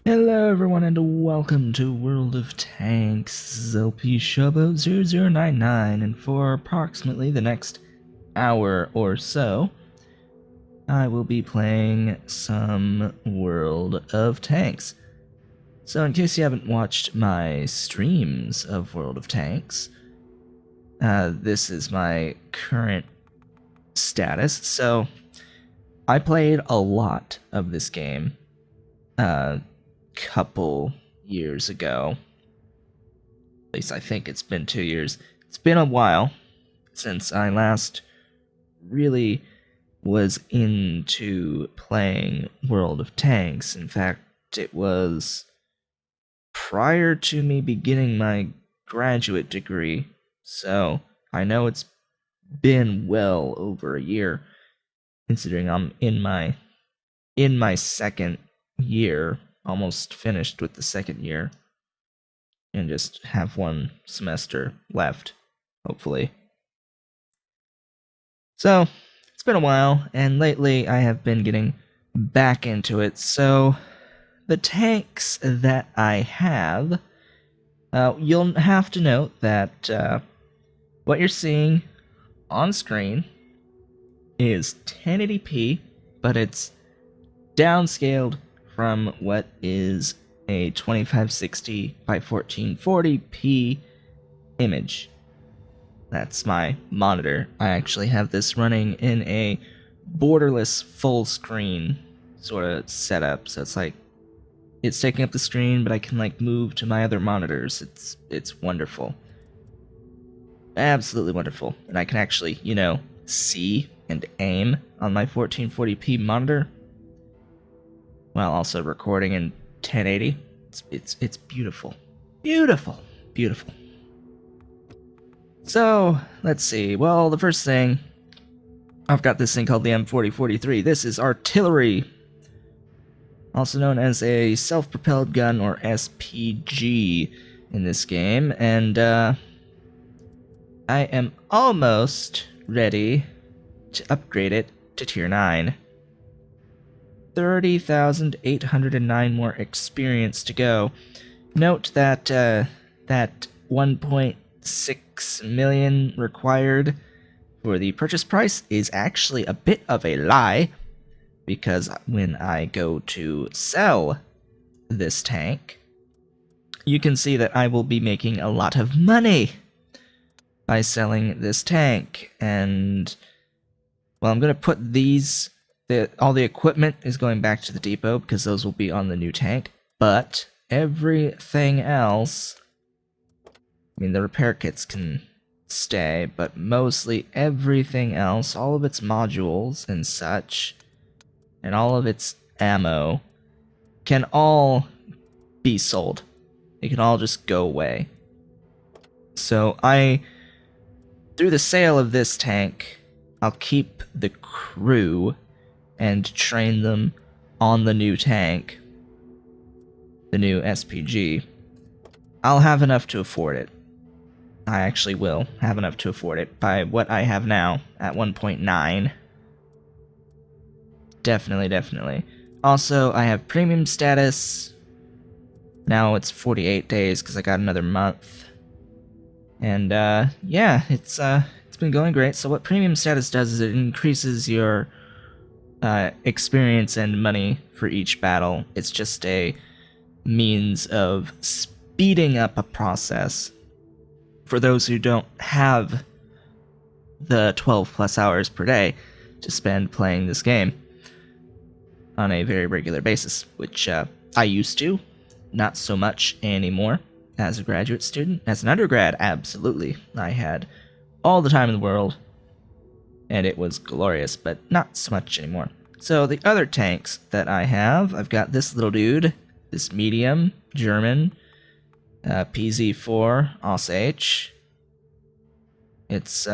Hello everyone and welcome to World of Tanks, LP Showboat 0099, and for approximately the next hour or so, I will be playing some World of Tanks. So in case you haven't watched my streams of World of Tanks, this is my current status. So I played a lot of this game a couple years ago. At least I think it's been 2 years. It's been a while since I last really was into playing World of Tanks. In fact, it was prior to me beginning my graduate degree, so I know it's been well over a year, considering I'm in my second year, almost finished with the second year, and just have one semester left, hopefully. So, it's been a while, and lately I have been getting back into it. So, the tanks that I have, you'll have to note that what you're seeing on screen is 1080p, but it's downscaled from what is a 2560 by 1440p image. That's my monitor. I actually have this running in a borderless full screen sort of setup, so it's taking up the screen, but I can move to my other monitors. It's wonderful. Absolutely wonderful. And I can actually, see and aim on my 1440p monitor while also recording in 1080. It's beautiful. Beautiful. Beautiful. So, let's see. Well, the first thing, I've got this thing called the M4043. This is artillery, also known as a self-propelled gun, or SPG, in this game, and I am almost ready to upgrade it to Tier 9. 30,809 more experience to go. Note that that 1.6 million required for the purchase price is actually a bit of a lie, because when I go to sell this tank, you can see that I will be making a lot of money by selling this tank. And, well, I'm going to put these, all the equipment is going back to the depot because those will be on the new tank, but everything else, I mean, the repair kits can stay, but mostly everything else, all of its modules and such, and all of its ammo, can all be sold. It can all just go away. So through the sale of this tank, I'll keep the crew and train them on the new tank, the new SPG. I'll have enough to afford it. I actually will have enough to afford it by what I have now at 1.9. Definitely. Also, I have premium status. Now it's 48 days because I got another month. And yeah, it's been going great. So what premium status does is it increases your experience and money for each battle. It's just a means of speeding up a process for those who don't have the 12 plus hours per day to spend playing this game on a very regular basis, which I used to, not so much anymore. As a graduate student, as an undergrad, absolutely. I had all the time in the world, and it was glorious, but not so much anymore. So the other tanks that I have, I've got this little dude, this medium German PZ4 Aus-H. It's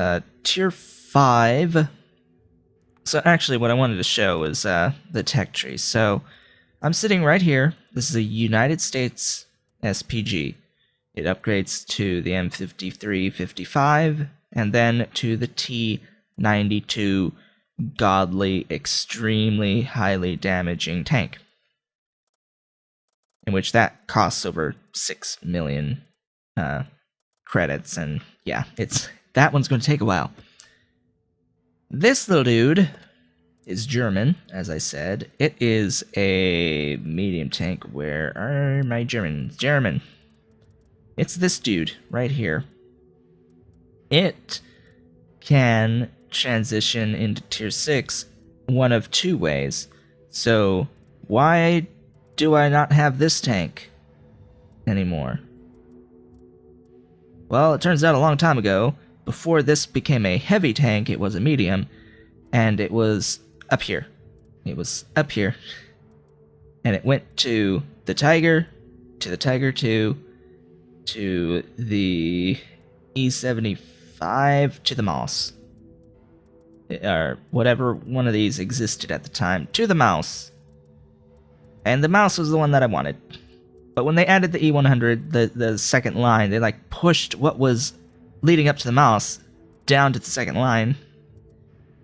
tier 5. So actually what I wanted to show is the tech tree. So I'm sitting right here. This is a United States SPG. It upgrades to the M53-55 and then to the T92 godly, extremely highly damaging tank. in which that costs over 6 million credits, and yeah, that one's going to take a while. This little dude is German, as I said. It is a medium tank. Where are my Germans? German. It's this dude right here. It can transition into tier 6 one of two ways. So why do I not have this tank anymore? Well, it turns out a long time ago, before this became a heavy tank, it was a medium, and it was up here. It was up here. And it went to the Tiger, to the Tiger 2, to the E75, to the Mouse. Or whatever one of these existed at the time, to the Mouse. And the Mouse was the one that I wanted. But when they added the E100, the second line, they like pushed what was leading up to the Mouse down to the second line.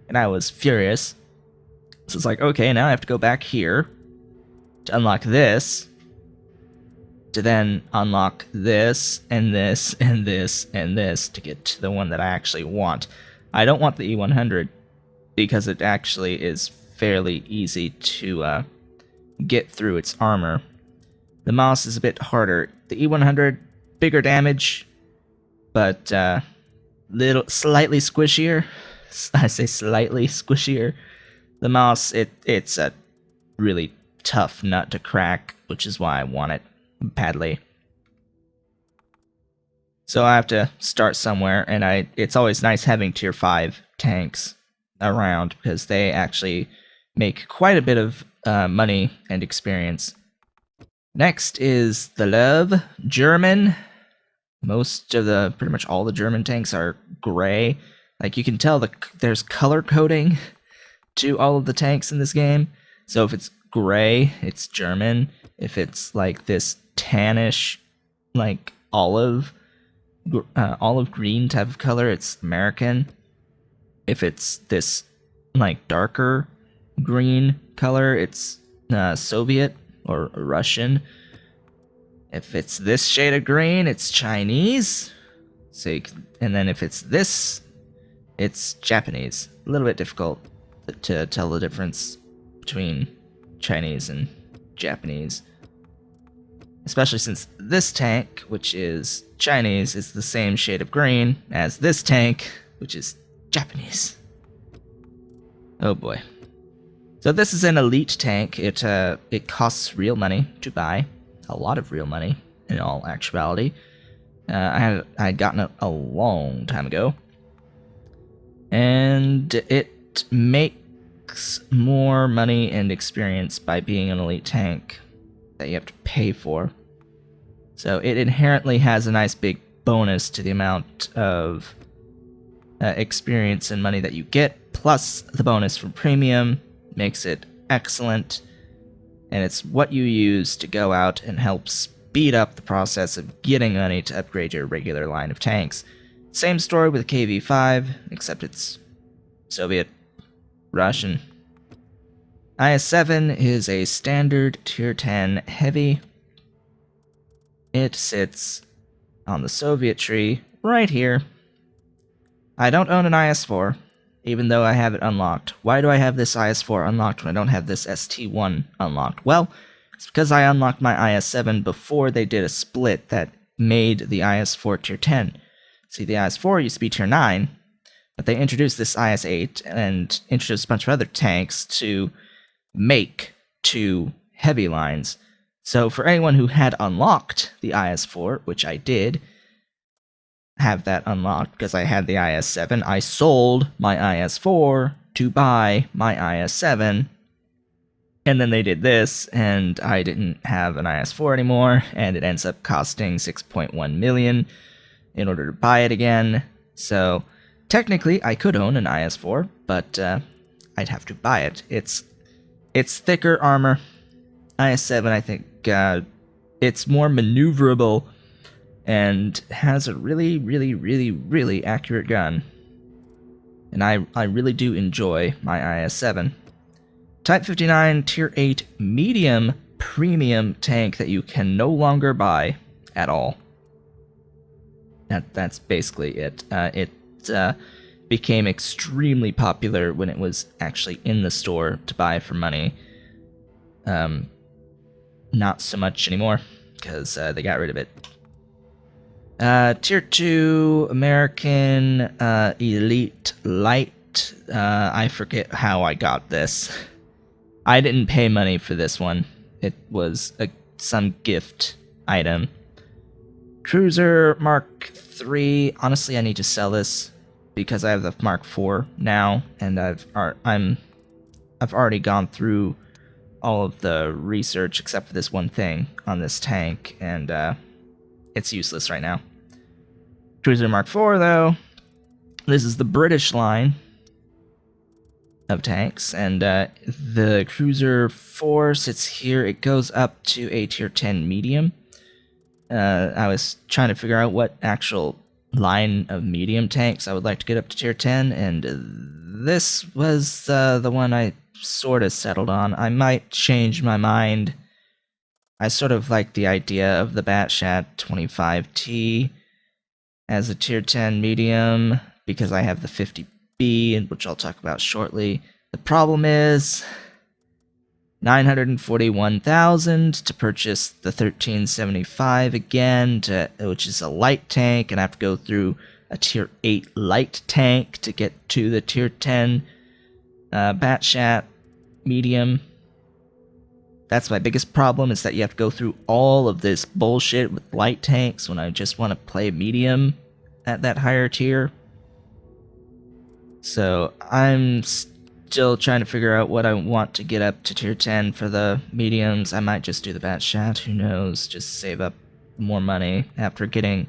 And I was furious. So it's like, okay, now I have to go back here to unlock this, to then unlock this, and this, and this, and this, to get to the one that I actually want. I don't want the E100, because it actually is fairly easy to get through its armor. The Mouse is a bit harder. The E100, bigger damage, but slightly squishier. I say slightly squishier. The Mouse, it's a really tough nut to crack, which is why I want it badly. So I have to start somewhere, and it's always nice having tier 5 tanks around, because they actually make quite a bit of money and experience. Next is the Love, German. Pretty much all the German tanks are gray. Like, you can tell there's color coding to all of the tanks in this game. So if it's gray, it's German. If it's like this tannish, like olive green type of color, it's American. If it's this like darker green color, it's Soviet or Russian. If it's this shade of green, it's Chinese. And then if it's this, it's Japanese. A little bit difficult to tell the difference between Chinese and Japanese. Especially since this tank, which is Chinese, is the same shade of green as this tank, which is Japanese. Oh boy. So this is an elite tank. It costs real money to buy. A lot of real money, in all actuality. I had gotten it a long time ago. And it makes more money and experience by being an elite tank that you have to pay for. So it inherently has a nice big bonus to the amount of experience and money that you get, plus the bonus from premium makes it excellent, and it's what you use to go out and help speed up the process of getting money to upgrade your regular line of tanks. Same story with KV-5, except it's Soviet, Russian. IS-7 is a standard tier 10 heavy. It sits on the Soviet tree right here. I don't own an IS-4, even though I have it unlocked. Why do I have this IS-4 unlocked when I don't have this ST-1 unlocked? Well, it's because I unlocked my IS-7 before they did a split that made the IS-4 tier 10. See, the IS-4 used to be tier 9, but they introduced this IS-8 and introduced a bunch of other tanks to make 2 heavy lines. So for anyone who had unlocked the IS-4, which I did have that unlocked because I had the IS-7, I sold my IS-4 to buy my IS-7, and then they did this, and I didn't have an IS-4 anymore, and it ends up costing 6.1 million in order to buy it again. So technically I could own an IS-4, but I'd have to buy it. It's thicker armor. IS-7, I think, it's more maneuverable and has a really, really, really, really accurate gun. And I really do enjoy my IS-7. Type 59 Tier 8 Medium premium tank that you can no longer buy at all. That's basically it. It became extremely popular when it was actually in the store to buy for money. Not so much anymore, because they got rid of it. Tier 2 American Elite Light. I forget how I got this. I didn't pay money for this one. It was some gift item. Cruiser Mark III. Honestly, I need to sell this because I have the Mark IV now, and I've already gone through all of the research except for this one thing on this tank, and it's useless right now. Cruiser Mark IV, though. This is the British line of tanks, and the Cruiser 4 sits here. It goes up to a tier 10 medium. I was trying to figure out what actual line of medium tanks I would like to get up to tier 10, and this was the one I sort of settled on. I might change my mind. I sort of like the idea of the Batchat 25T as a tier 10 medium because I have the 50B, which I'll talk about shortly. The problem is $941,000 to purchase the 1375 again, which is a light tank, and I have to go through a tier 8 light tank to get to the tier 10 Batchat medium. That's my biggest problem, is that you have to go through all of this bullshit with light tanks when I just want to play medium at that higher tier. So I'm still trying to figure out what I want to get up to tier 10 for the mediums. I might just do the Batchat, who knows, just save up more money after getting...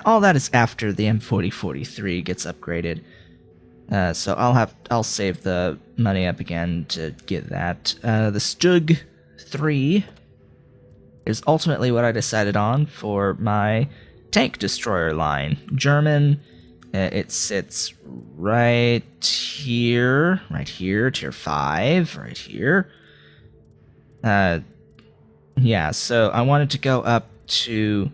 all that is after the M4043 gets upgraded. So I'll save the money up again to get that. The Stug 3 is ultimately what I decided on for my tank destroyer line. German. It sits right here, tier 5, right here. Yeah, so I wanted to go up to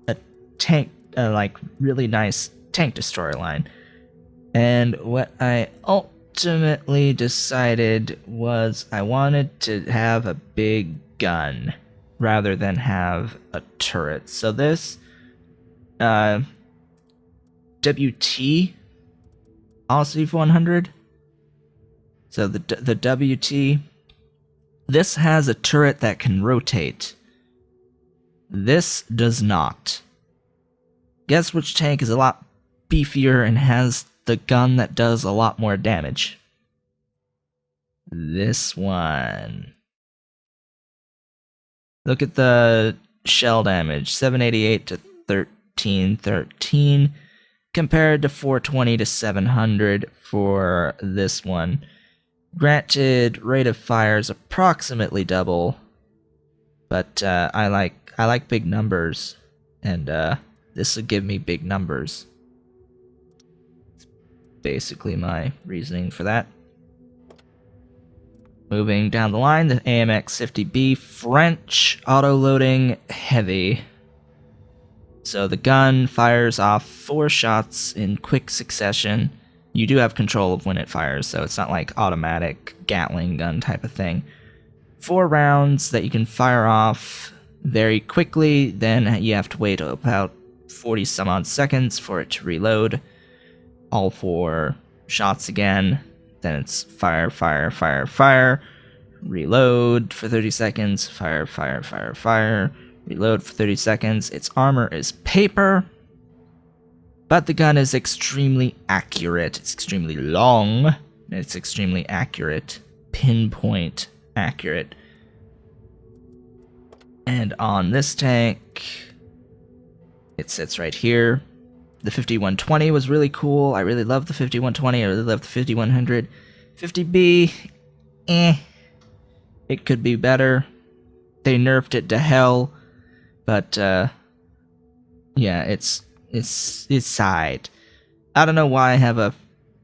a tank, like really nice tank destroyer line. And what I ultimately decided was I wanted to have a big gun rather than have a turret. So this WT Aussie 100. So the WT, this has a turret that can rotate. This does not. Guess which tank is a lot beefier and has the gun that does a lot more damage? This one. Look at the shell damage, 788 to 1313, compared to 420 to 700 for this one. Granted, rate of fire is approximately double, but I like big numbers, and this would give me big numbers. Basically my reasoning for that. Moving down the line, the AMX 50B French auto-loading heavy. So the gun fires off 4 shots in quick succession. You do have control of when it fires, so it's not like automatic Gatling gun type of thing. 4 rounds that you can fire off very quickly, then you have to wait about 40 some odd seconds for it to reload. All 4 shots again, then it's fire, fire, fire, fire, reload for 30 seconds, fire, fire, fire, fire, reload for 30 seconds. Its armor is paper, but the gun is extremely accurate. It's extremely long, and it's extremely accurate, pinpoint accurate. And on this tank, it sits right here. The 5120 was really cool. I really love the 5120. I really love the 5100. 50B, it could be better. They nerfed it to hell, but yeah, it's side. I don't know why I have a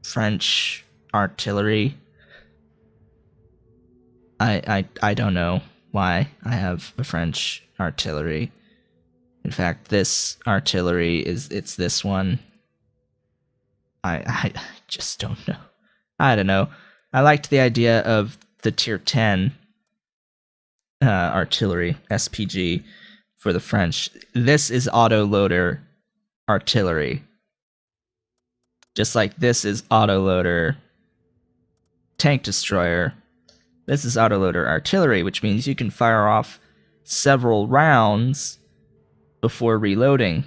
French artillery. I don't know why I have a French artillery. In fact, this artillery it's this one. I just don't know. I don't know. I liked the idea of the tier 10 artillery, SPG, for the French. This is autoloader artillery. Just like this is autoloader tank destroyer. This is autoloader artillery, which means you can fire off several rounds before reloading.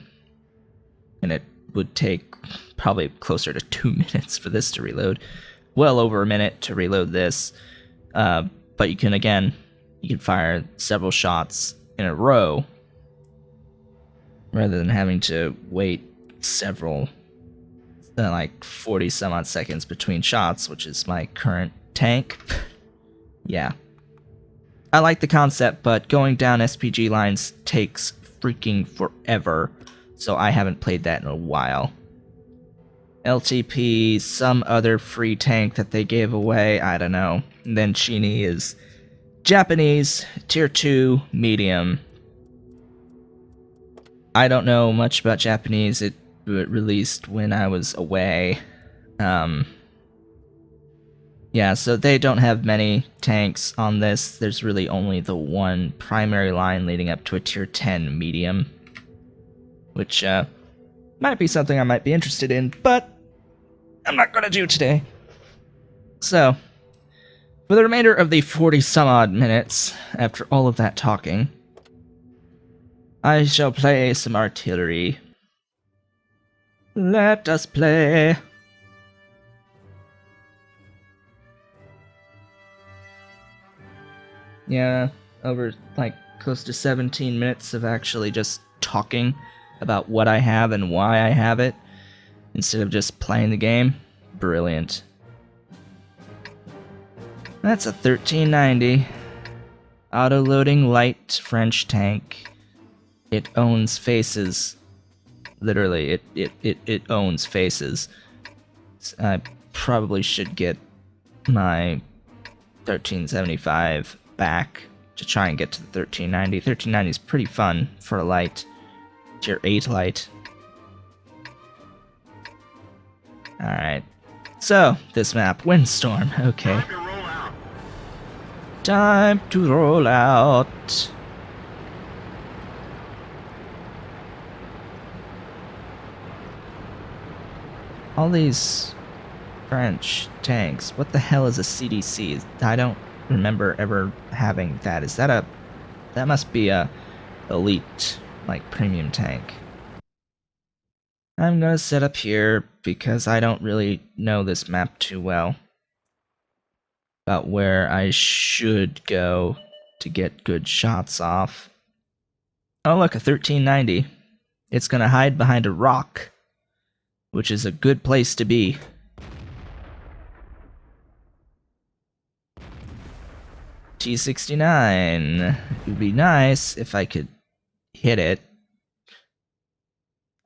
And it would take probably closer to 2 minutes for this to reload. Well over a minute to reload this. But you can fire several shots in a row rather than having to wait several, like 40 some odd seconds between shots, which is my current tank. Yeah. I like the concept, but going down SPG lines takes freaking forever, so I haven't played that in a while. LTP, some other free tank that they gave away, I don't know. And then Chini is Japanese, tier 2, medium. I don't know much about Japanese. It released when I was away. Yeah, so they don't have many tanks on this. There's really only the one primary line leading up to a tier 10 medium, which might be something I might be interested in, but I'm not gonna do today. So, for the remainder of the 40 some odd minutes, after all of that talking, I shall play some artillery. Let us play. Yeah, over like close to 17 minutes of actually just talking about what I have and why I have it, instead of just playing the game. Brilliant. That's a 1390. Auto-loading light French tank. It owns faces. Literally, it owns faces. I probably should get my 1375 back to try and get to the 1390. 1390 is pretty fun for a light. Tier 8 light. Alright. So, this map, Windstorm. Okay. Time to roll out. All these French tanks. What the hell is a CDC? I don't remember ever having that. Is that a... that must be a elite, like, premium tank. I'm gonna set up here because I don't really know this map too well. About where I should go to get good shots off. Oh look, a 1390. It's gonna hide behind a rock, which is a good place to be. T69. It would be nice if I could hit it.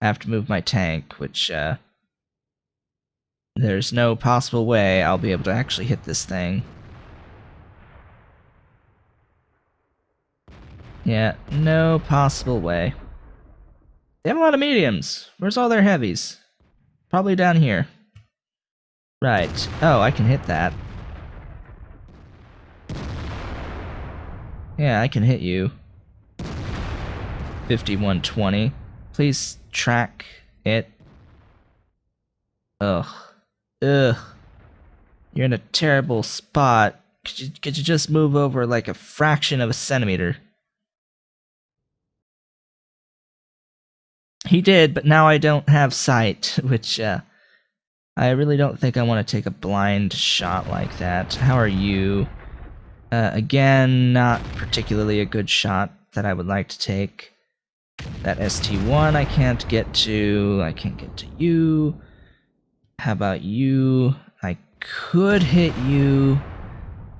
I have to move my tank, which, there's no possible way I'll be able to actually hit this thing. Yeah, no possible way. They have a lot of mediums. Where's all their heavies? Probably down here. Right. Oh, I can hit that. Yeah, I can hit you. 5120. Please track it. Ugh. Ugh. You're in a terrible spot. Could you just move over like a fraction of a centimeter? He did, but now I don't have sight, which, I really don't think I want to take a blind shot like that. How are you? Again, not particularly a good shot that I would like to take. That ST1 I can't get to. I can't get to you. How about you? I could hit you.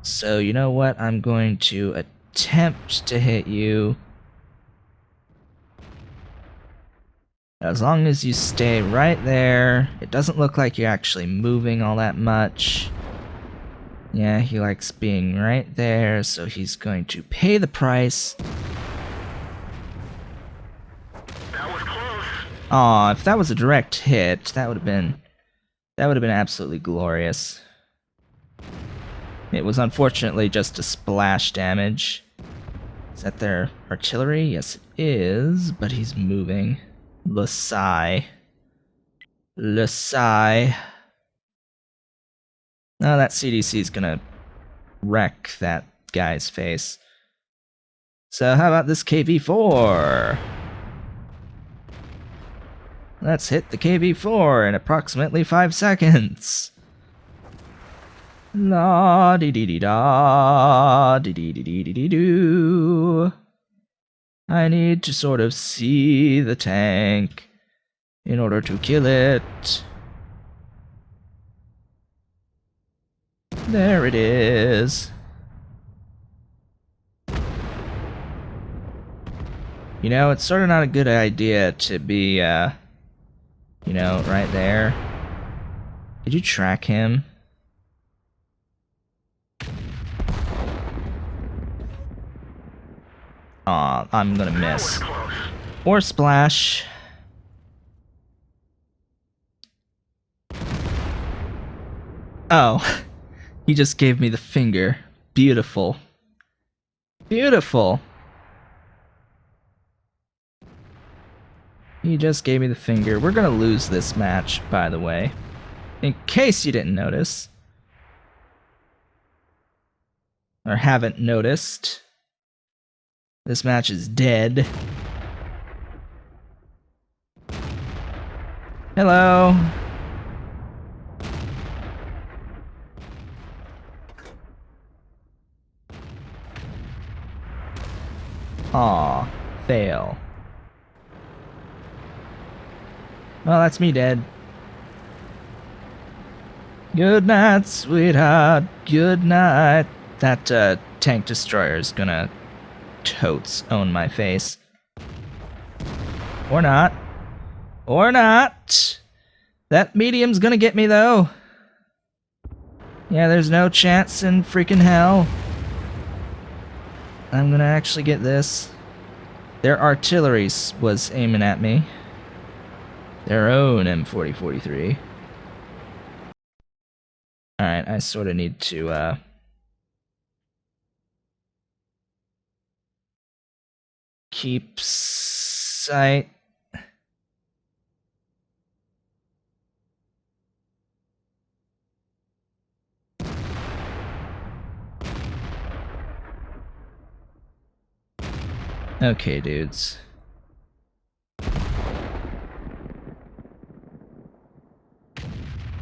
So, you know what? I'm going to attempt to hit you. As long as you stay right there. It doesn't look like you're actually moving all that much. Yeah, he likes being right there, so he's going to pay the price. That was close. Aw, if that was a direct hit, that would have been absolutely glorious. It was unfortunately just a splash damage. Is that their artillery? Yes, it is, but he's moving. Lasai. Lasai. Oh, that CDC is gonna wreck that guy's face. So how about this KV-4? Let's hit the KV-4 in approximately 5 seconds. La dee dee dee da dee dee dee dee dee dee doo. I need to sort of see the tank in order to kill it. There it is. You know, it's sort of not a good idea to be, you know, right there. Did you track him? Aw, I'm gonna miss. Or splash. Oh, he just gave me the finger. Beautiful. Beautiful. He just gave me the finger. We're gonna lose this match, by the way. In case you didn't notice. Or haven't noticed. This match is dead. Hello. Aw, fail. Well, that's me dead. Good night, sweetheart. Good night. That tank destroyer is gonna totes own my face. Or not. Or not. That medium's gonna get me though. Yeah, there's no chance in freaking hell I'm gonna actually get this. Their artillery was aiming at me. Their own M4043. Alright, I sort of need to, keep sight. Okay, dudes.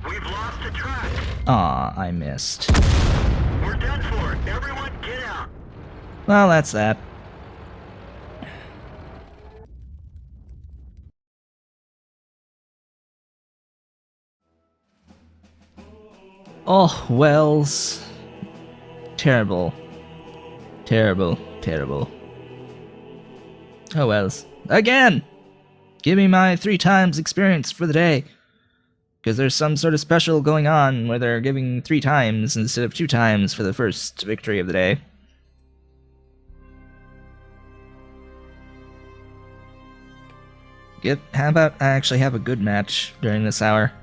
We've lost the track. Aw, I missed. We're done for. Everyone get out. Well, that's that. Oh, Wells. Terrible. Terrible. Terrible. Oh, Wells. Again! Give me my 3 times experience for the day. Because there's some sort of special going on where they're giving 3 times instead of 2 times for the first victory of the day. How about I actually have a good match during this hour?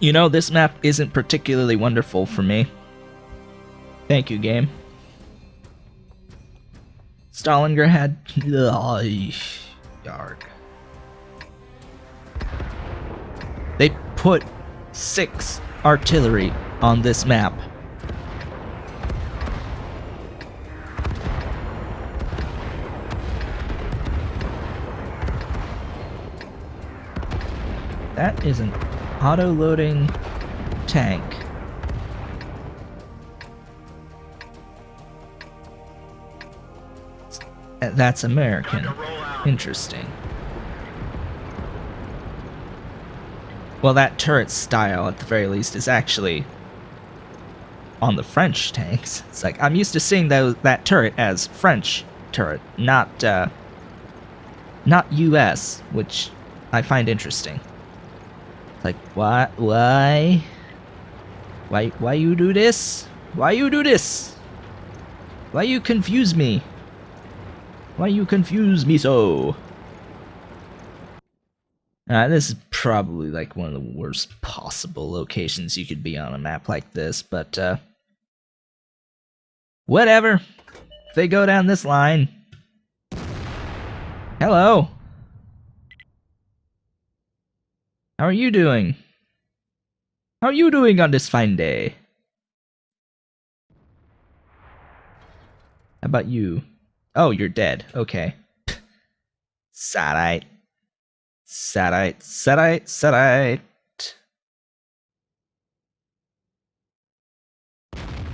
You know, this map isn't particularly wonderful for me. Thank you, game. Stalingrad. Yarg. They put 6 artillery on this map. That is an auto-loading tank. That's American. Interesting. Well, that turret style, at the very least, is actually on the French tanks. It's like, I'm used to seeing that turret as French turret, not US, which I find interesting. Like, what? Why? Why you do this? Why you do this? Why you confuse me? Why you confuse me so? This is probably like one of the worst possible locations you could be on a map like this, but whatever. If they go down this line. Hello. How are you doing? How are you doing on this fine day? How about you? Oh, you're dead. Okay. Sadite. Sadite. Sadite. Sadite.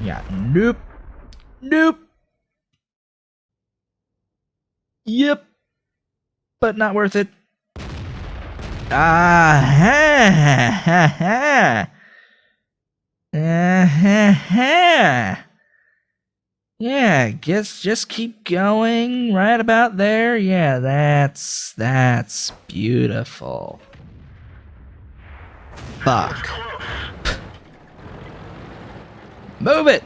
Yeah. Nope. Nope. Yep. But not worth it. Ah ha ha ha. Ha. Yeah, guess just keep going right about there. Yeah, that's beautiful. Fuck. Move it!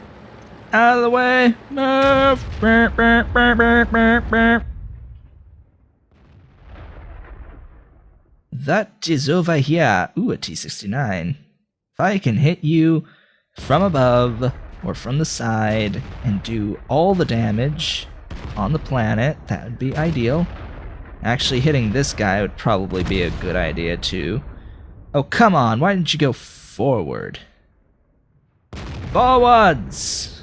Out of the way! Move! Burp, burp, burp, burp, burp, burp. That is over here. Ooh, a T-69. If I can hit you from above or from the side and do all the damage on the planet, that would be ideal. Actually, hitting this guy would probably be a good idea too. Oh, come on, why didn't you go forward? Forwards!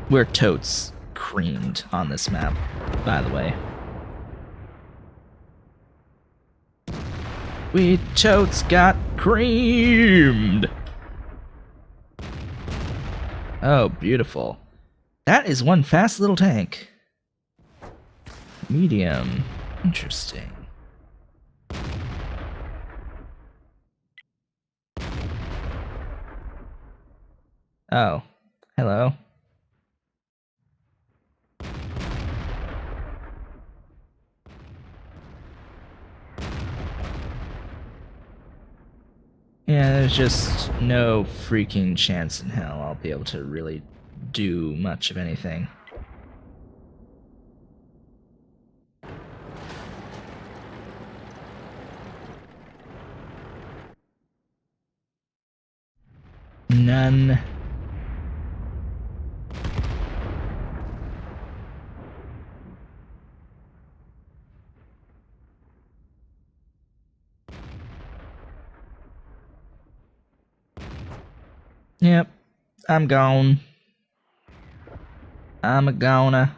We're totes creamed on this map, by the way. We totes got creamed! Oh, beautiful. That is one fast little tank. Medium. Interesting. Oh, hello. Yeah, there's just no freaking chance in hell I'll be able to really do much of anything. None. Yep, I'm gone. I'm a goner.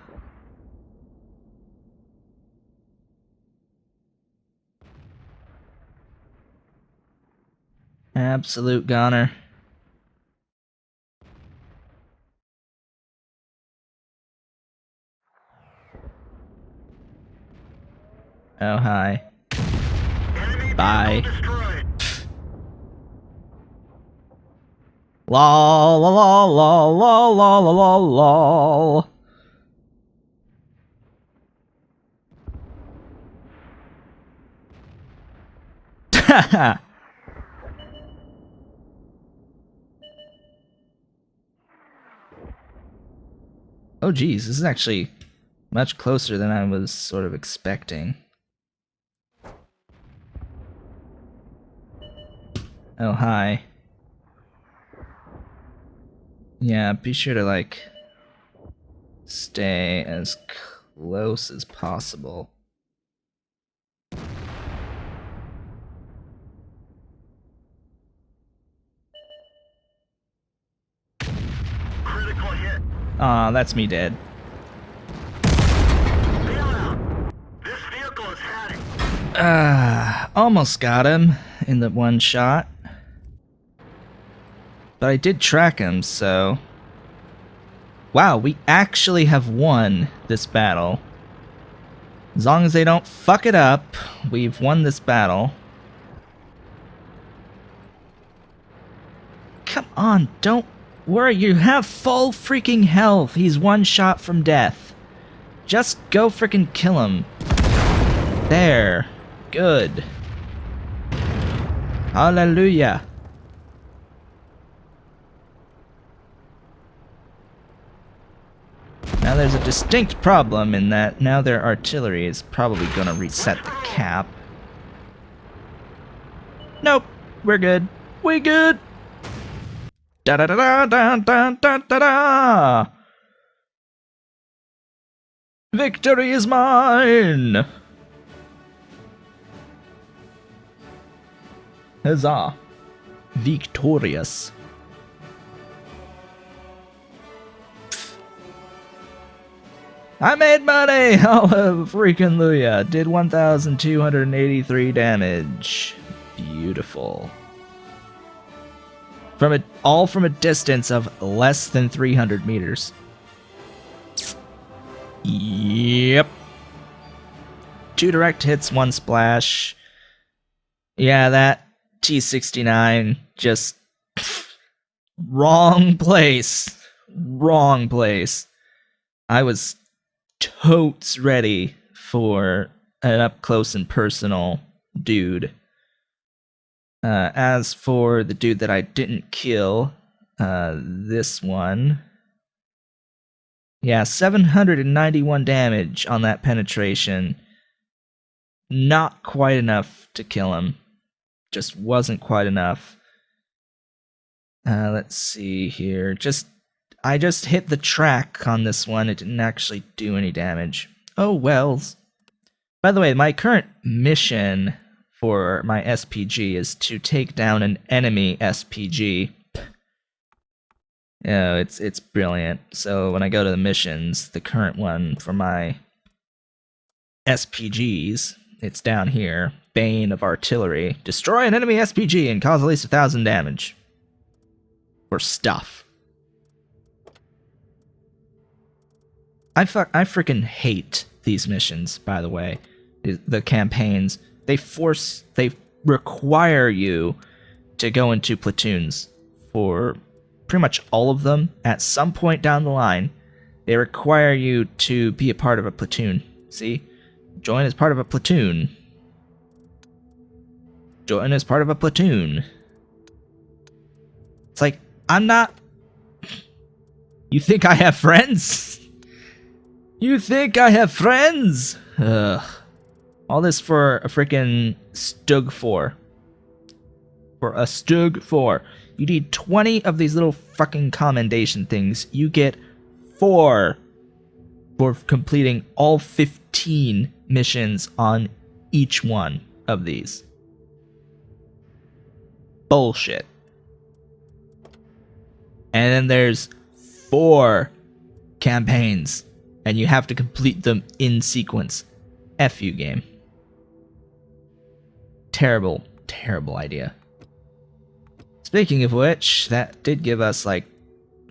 Absolute goner. Oh, hi. Bye. Lol, lol, lol, lol, lol, lol, lol. Haha. Oh geez, this is actually much closer than I was sort of expecting. Oh, hi. Yeah, be sure to, like, stay as close as possible. Critical hit. Aw, that's me dead. Bailout. This vehicle is heading. Almost got him in the one shot. But I did track him, so... Wow, we actually have won this battle. As long as they don't fuck it up, we've won this battle. Come on, don't worry, you have full freaking health. He's one shot from death. Just go freaking kill him. There. Good. Hallelujah. Now there's a distinct problem in that now their artillery is probably gonna reset the cap. Nope. We're good. We good. Da da da da da da da da da. Victory is mine. Huzzah. Victorious. I made money! Hallelujah. Did 1,283 damage. Beautiful. All from a distance of less than 300 meters. Yep. 2 direct hits, 1 splash. Yeah, that T-69 just... wrong place. Wrong place. I was totes ready for an up close and personal dude. As for the dude that I didn't kill, this one, yeah, 791 damage on that penetration. Not quite enough to kill him. Just wasn't quite enough. Let's see here. I just hit the track on this one. It didn't actually do any damage. Oh, wells. By the way, my current mission for my SPG is to take down an enemy SPG. Yeah, it's brilliant. So when I go to the missions, the current one for my SPGs, it's down here. Bane of Artillery. Destroy an enemy SPG and cause at least 1,000 damage. For stuff. I freaking hate these missions, by the way. The campaigns. They require you to go into platoons for pretty much all of them. At some point down the line, they require you to be a part of a platoon. See? Join as part of a platoon. Join as part of a platoon. It's like, I'm not... You think I have friends? You think I have friends? Ugh. All this for a freaking Stug 4. For a Stug 4. You need 20 of these little fucking commendation things. You get 4 for completing all 15 missions on each one of these. Bullshit. And then there's 4 campaigns. And you have to complete them in sequence. F you, game. Terrible, terrible idea. Speaking of which, that did give us like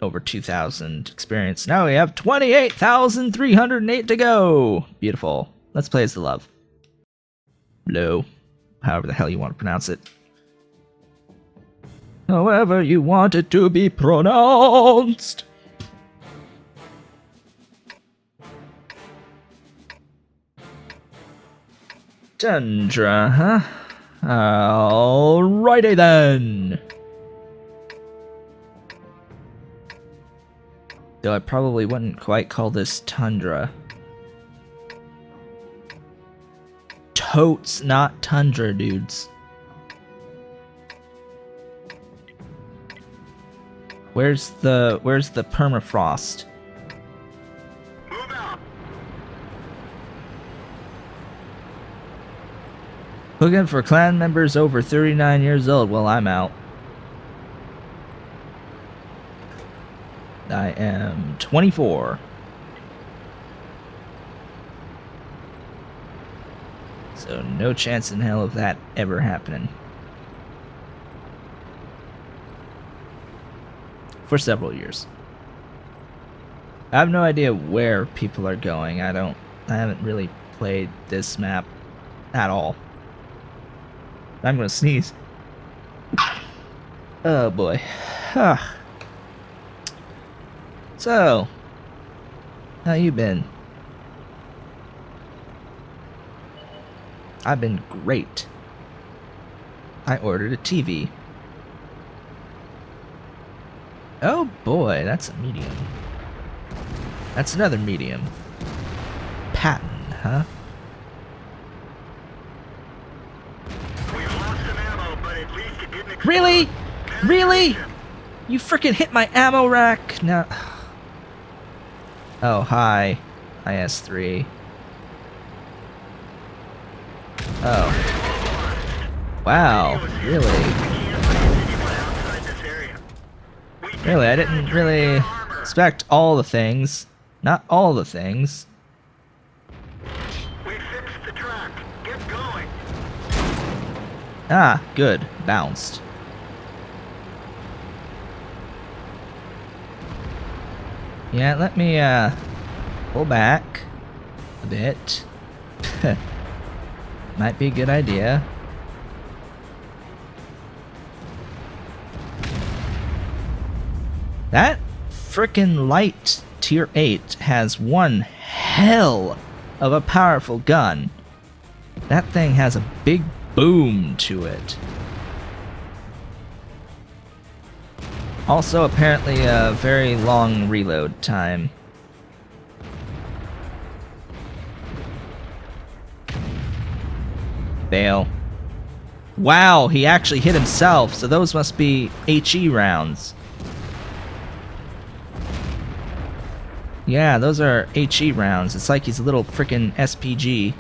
over 2,000 experience. Now we have 28,308 to go. Beautiful. Let's play as the love. Low. However the hell you want to pronounce it. However you want it to be pronounced. Tundra, huh? Alrighty then. Though I probably wouldn't quite call this tundra. Totes, not tundra, dudes. Where's the permafrost? Move out. Looking for clan members over 39 years old. Well, I'm out. I am 24. So no chance in hell of that ever happening. For several years. I have no idea where people are going. I haven't really played this map at all. I'm gonna sneeze. Oh boy. So, how you been? I've been great. I ordered a TV. Oh boy, that's a medium. That's another medium. Patton, huh? We've lost some ammo, but at least it didn't explode. Really? Really? You freaking hit my ammo rack! No. Oh, hi. IS-3. Oh. Wow, really? Really, I didn't really expect all the things. Not all the things. We fixed the track. Get going. Ah, good. Bounced. Yeah, let me, pull back a bit. Might be a good idea. That frickin' light tier 8 has one hell of a powerful gun. That thing has a big boom to it. Also, apparently, a very long reload time. Fail. Wow, he actually hit himself, so those must be HE rounds. Yeah, those are HE rounds. It's like he's a little frickin' SPG.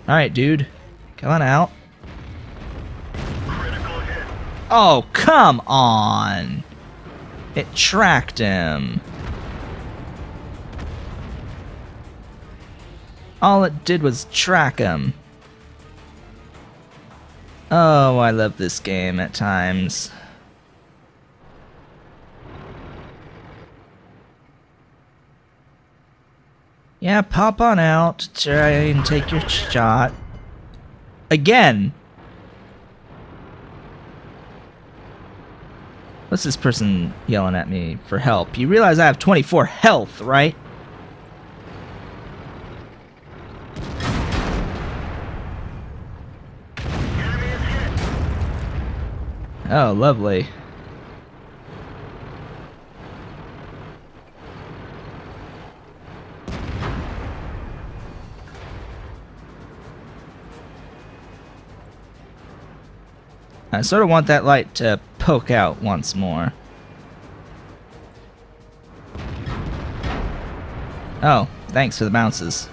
Alright, dude. Come on out. Critical hit. Oh, come on! It tracked him. All it did was track him. Oh, I love this game at times. Yeah, pop on out. Try and take your shot. Again! What's this person yelling at me for help? You realize I have 24 health, right? Enemy is hit. Oh, lovely. I sort of want that light to poke out once more. Oh, thanks for the bounces.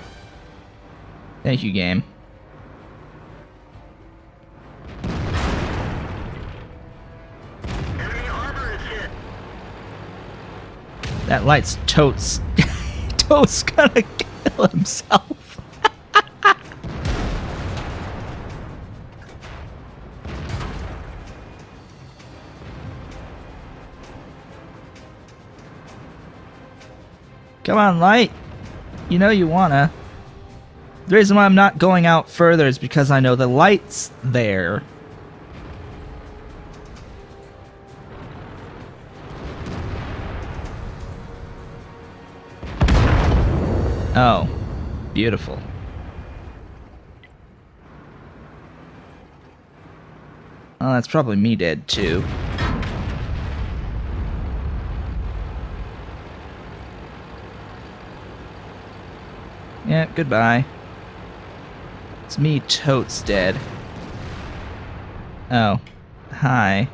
Thank you, game. Enemy armor is hit. That light's totes. Totes gonna kill himself. Come on, light. You know you wanna. The reason why I'm not going out further is because I know the light's there. Oh, beautiful. Oh, that's probably me dead too. Yeah, goodbye. It's me totes dead. Oh, hi.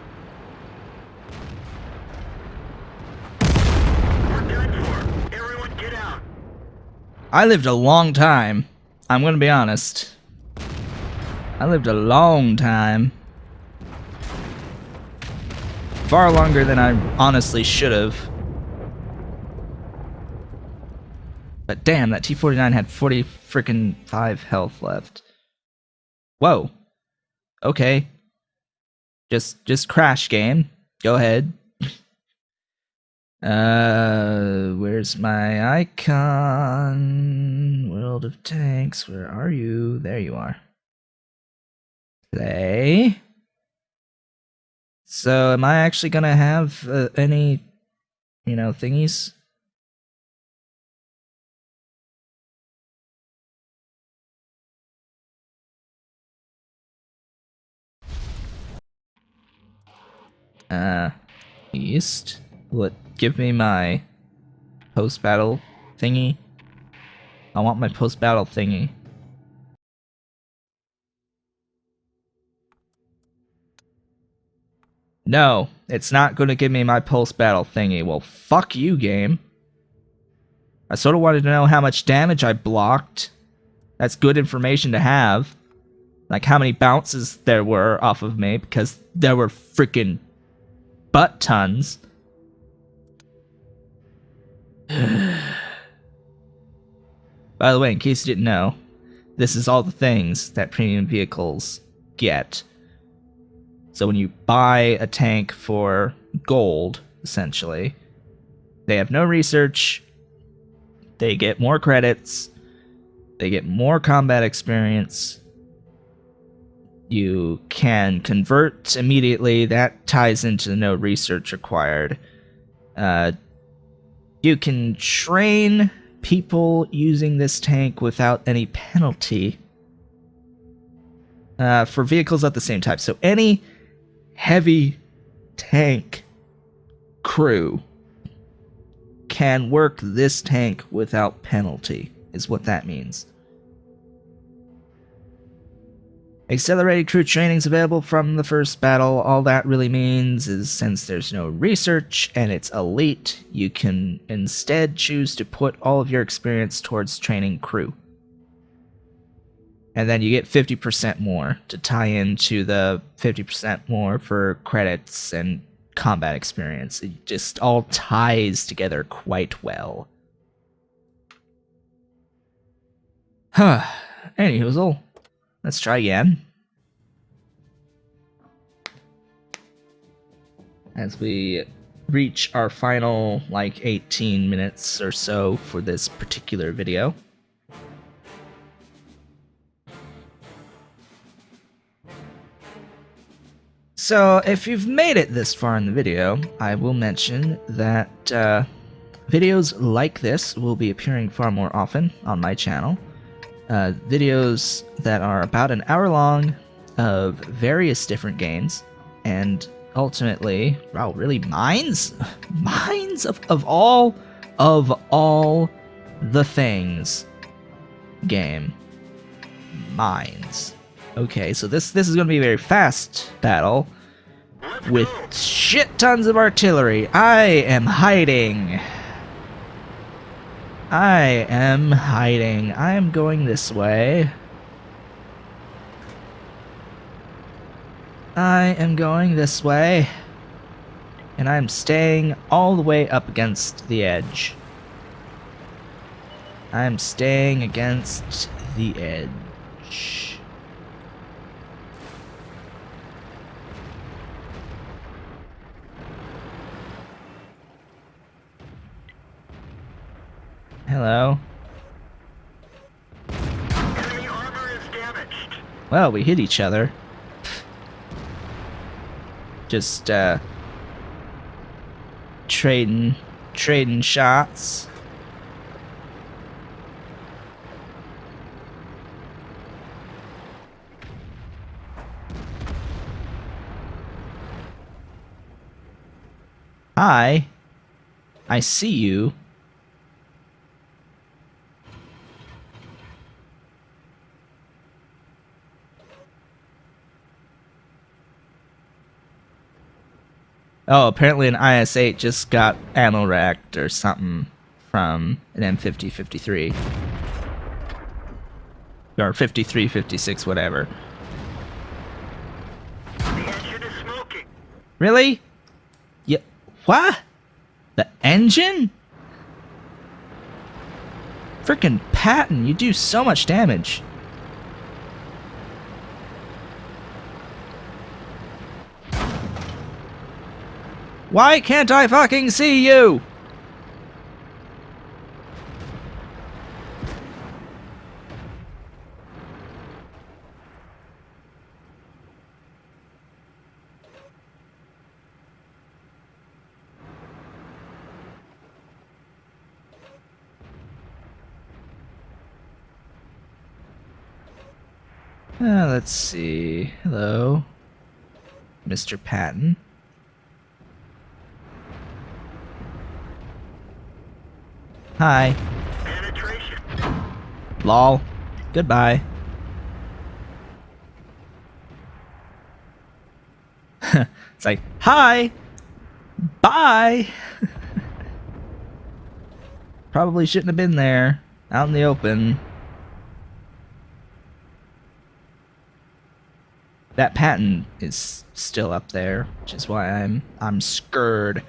We're done for. Everyone get out. I lived a long time. I'm gonna be honest. I lived a long time. Far longer than I honestly should have. But damn, that T-49 had 40 frickin' 5 health left. Whoa. Okay. Just crash game. Go ahead. Where's my icon? World of Tanks, where are you? There you are. Play. So, am I actually gonna have any, thingies? East. Will it give me my post-battle thingy? I want my post-battle thingy. No, it's not going to give me my post-battle thingy. Well, fuck you, game. I sort of wanted to know how much damage I blocked. That's good information to have. Like how many bounces there were off of me, because there were freaking butt tons. By the way, in case you didn't know, this is all the things that premium vehicles get. So when you buy a tank for gold, essentially, they have no research, they get more credits, they get more combat experience, you can convert immediately, that ties into the no research required. You can train people using this tank without any penalty for vehicles of the same type. So any heavy tank crew can work this tank without penalty, is what that means. Accelerated crew training is available from the first battle. All that really means is since there's no research and it's elite, you can instead choose to put all of your experience towards training crew. And then you get 50% more to tie into the 50% more for credits and combat experience. It just all ties together quite well. Huh. Anywhoozle. Let's try again. As we reach our final, 18 minutes or so for this particular video. So, if you've made it this far in the video, I will mention that videos like this will be appearing far more often on my channel. Videos that are about an hour long of various different games, and ultimately, wow, really, mines of all the things game. Mines. Okay, so this is going to be a very fast battle with shit tons of artillery. I am hiding. I am going this way. I am going this way. And I'm staying all the way up against the edge. I'm staying against the edge. Hello. Enemy armor is damaged. Well, we hit each other. Just, trading shots. Hi. I see you. Oh, apparently an IS-8 just got ammo racked or something from an M50-53. Or 53, 56, whatever. The engine is smoking. Really? Yeah. What? The engine? Frickin' Patton, you do so much damage. Why can't I fucking see you? Let's see. Hello, Mr. Patton. Hi. Penetration. Lol. Goodbye. It's like, hi. Bye. Probably shouldn't have been there. Out in the open. That patent is still up there, which is why I'm scared.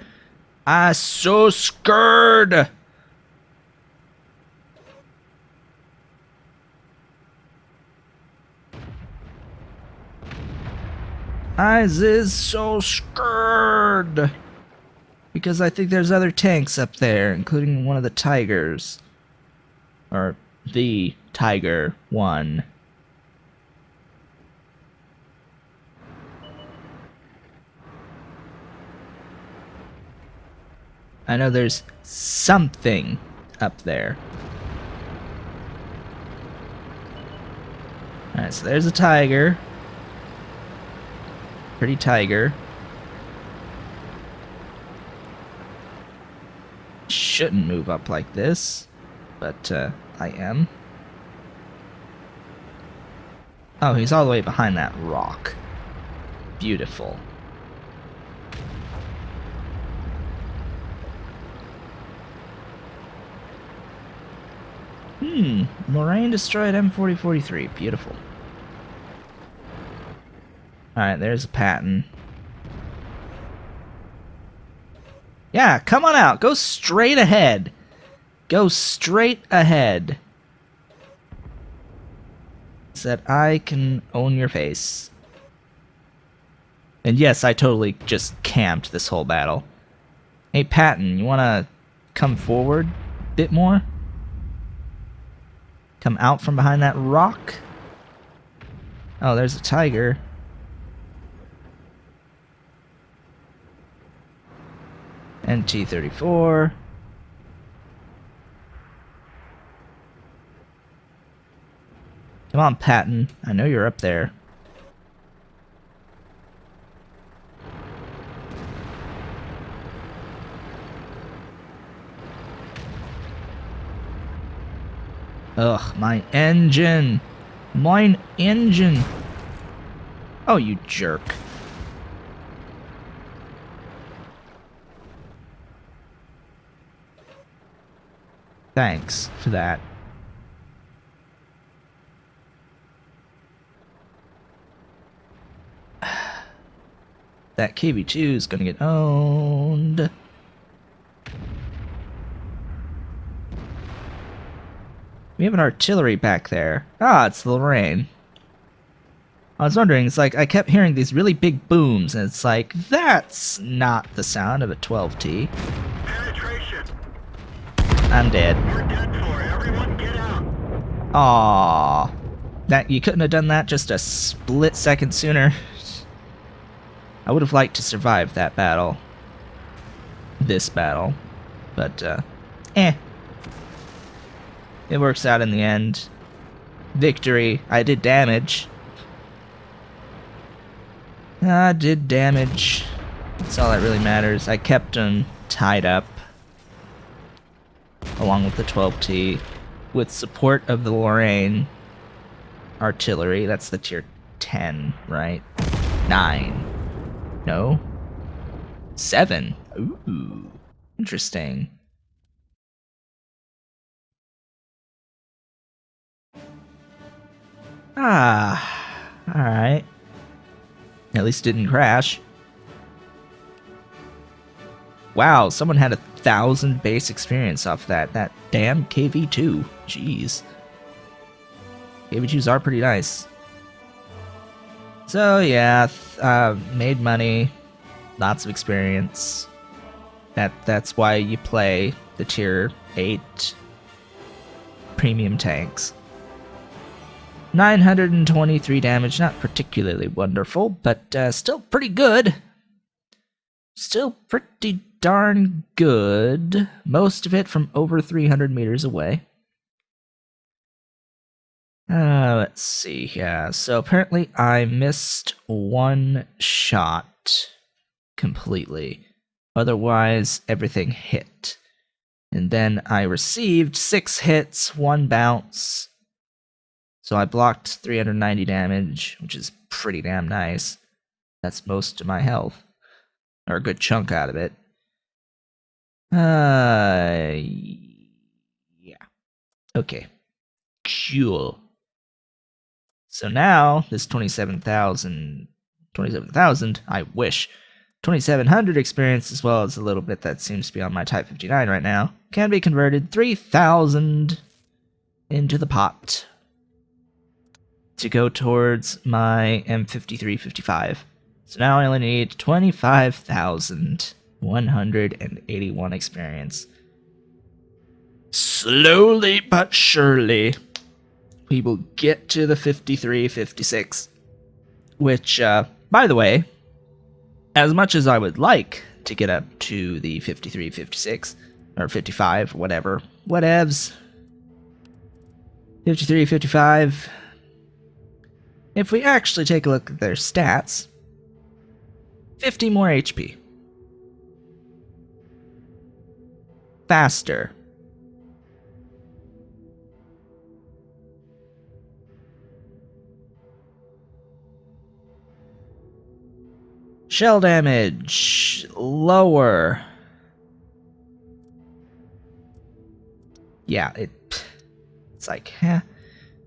I'm so scared. I is so scared because I think there's other tanks up there, including one of the tigers, or the tiger one. I know there's something up there. Alright, so there's a tiger. Pretty tiger. Shouldn't move up like this, but I am. Oh, he's all the way behind that rock. Beautiful. Lorraine destroyed M4043. Beautiful. Alright, there's a Patton. Yeah, come on out. Go straight ahead. Go straight ahead. So that I can own your face. And yes, I totally just camped this whole battle. Hey, Patton, you wanna come forward a bit more? Come out from behind that rock? Oh, there's a tiger. NT-34. Come on, Patton. I know you're up there. Ugh, my engine! Mine engine! Oh, you jerk. Thanks for that. That KV-2 is gonna get owned. We have an artillery back there. Ah, it's the Lorraine. I was wondering, it's like, I kept hearing these really big booms, and it's like, that's not the sound of a 12T. Penetration. I'm dead. We're dead for. Everyone get out. Aww. That, you couldn't have done that just a split second sooner. I would have liked to survive that battle. This battle. But, eh. It works out in the end. Victory. I did damage. I did damage. That's all that really matters. I kept them tied up. Along with the 12T. With support of the Lorraine artillery. That's the tier 10, right? 9. No? 7. Ooh. Interesting. Ah. Alright. At least didn't crash. Wow, someone had 1,000 base experience off that. That damn KV-2. Jeez. KV-2s are pretty nice. So yeah, made money, lots of experience. That's why you play the tier 8 premium tanks. 923 damage, not particularly wonderful, but still pretty good. Still pretty darn good. Most of it from over 300 meters away. Let's see, yeah. So apparently I missed one shot completely. Otherwise, everything hit. And then I received 6 hits, 1 bounce. So I blocked 390 damage, which is pretty damn nice. That's most of my health. Or a good chunk out of it. Yeah. Okay. Cool. So now, this 27,000, I wish, 2,700 experience, as well as a little bit that seems to be on my Type 59 right now, can be converted 3,000 into the pot to go towards my M5355. So now I only need 25,181 experience. Slowly but surely, we will get to the 5356. Which, by the way, as much as I would like to get up to the 5356, or 55, whatever, whatevs. 5355. If we actually take a look at their stats, 50 more HP. Faster. Shell damage. Lower. Yeah, it's like, huh.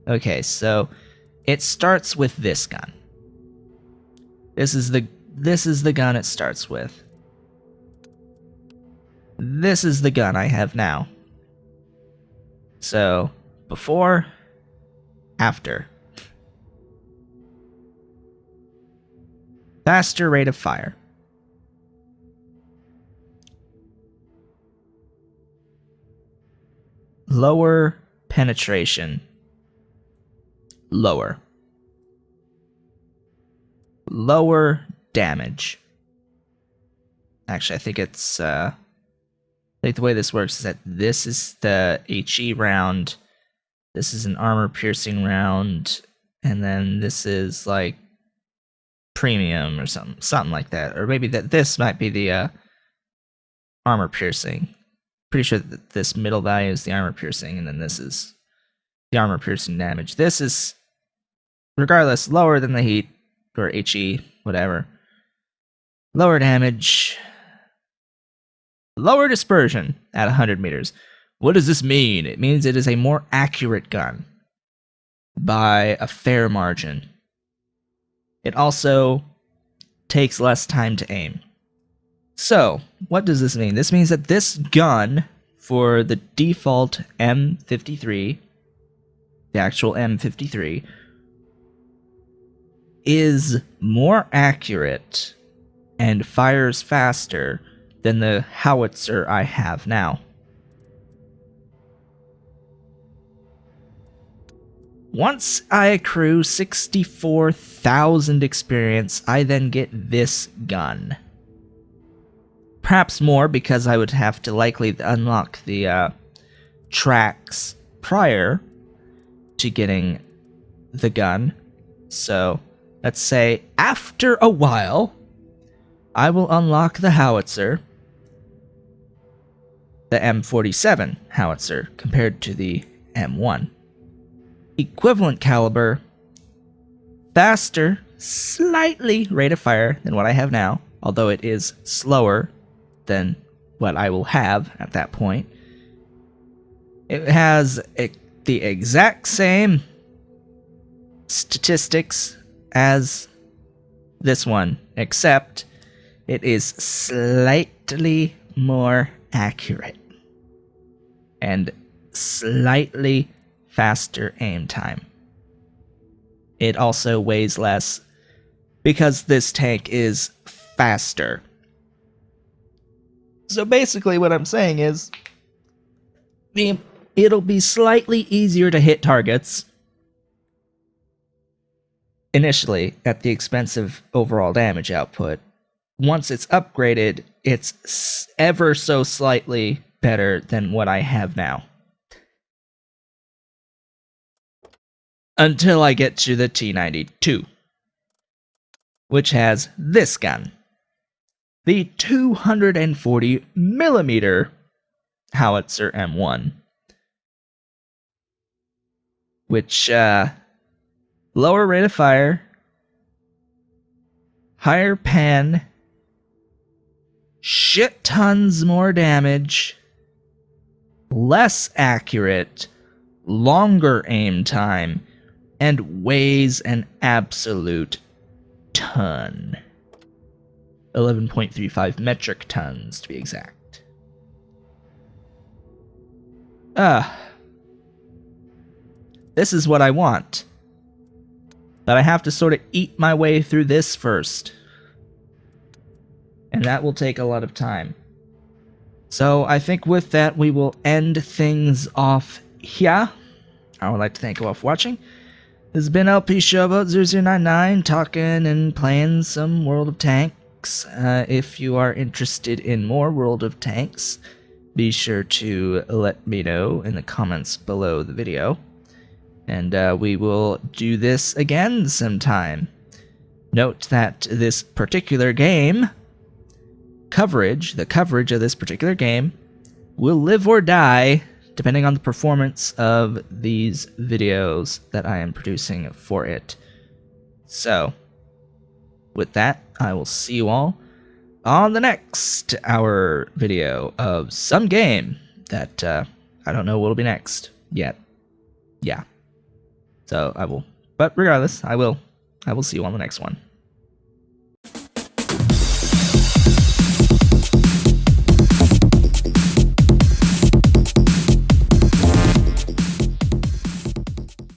Okay, so it starts with this gun. This is the gun it starts with. This is the gun I have now. So, before, after. Faster rate of fire. Lower penetration. Lower. Lower damage. Actually, I think it's, I think the way this works is that this is the HE round, this is an armor-piercing round, and then this is, like, premium or something like that. Or maybe this might be the armor-piercing. Pretty sure that this middle value is the armor-piercing, and then this is the armor-piercing damage. This is, regardless, lower than the heat, or HE, whatever. Lower damage. Lower dispersion at 100 meters. What does this mean? It means it is a more accurate gun by a fair margin. It also takes less time to aim. So, what does this mean? This means that this gun, for the default M53, the actual M53, is more accurate and fires faster than the howitzer I have now. Once I accrue 64,000 experience, I then get this gun. Perhaps more, because I would have to likely unlock the tracks prior to getting the gun. So, let's say after a while, I will unlock the howitzer, the M47 howitzer, compared to the M1. Equivalent caliber, faster, slightly rate of fire than what I have now, although it is slower than what I will have at that point. It has the exact same statistics as this one, except it is slightly more accurate and slightly faster aim time. It also weighs less because this tank is faster. So basically what I'm saying is it'll be slightly easier to hit targets initially at the expense of overall damage output. Once it's upgraded, it's ever so slightly better than what I have now. Until I get to the T92, which has this gun. The 240mm howitzer M1, which lower rate of fire, higher pan, shit tons more damage, less accurate, longer aim time, and weighs an absolute ton. 11.35 metric tons, to be exact. This is what I want. But I have to sort of eat my way through this first. And that will take a lot of time. So I think with that, we will end things off here. I would like to thank you all for watching. This has been LP Showboat 0099 talking and playing some World of Tanks. If you are interested in more World of Tanks, be sure to let me know in the comments below the video. And we will do this again sometime. Note that this particular game, the coverage of this particular game, will live or die depending on the performance of these videos that I am producing for it. So, with that, I will see you all on the next hour video of some game that I don't know what'll be next yet. Yeah. So I will, but regardless, I will see you on the next one.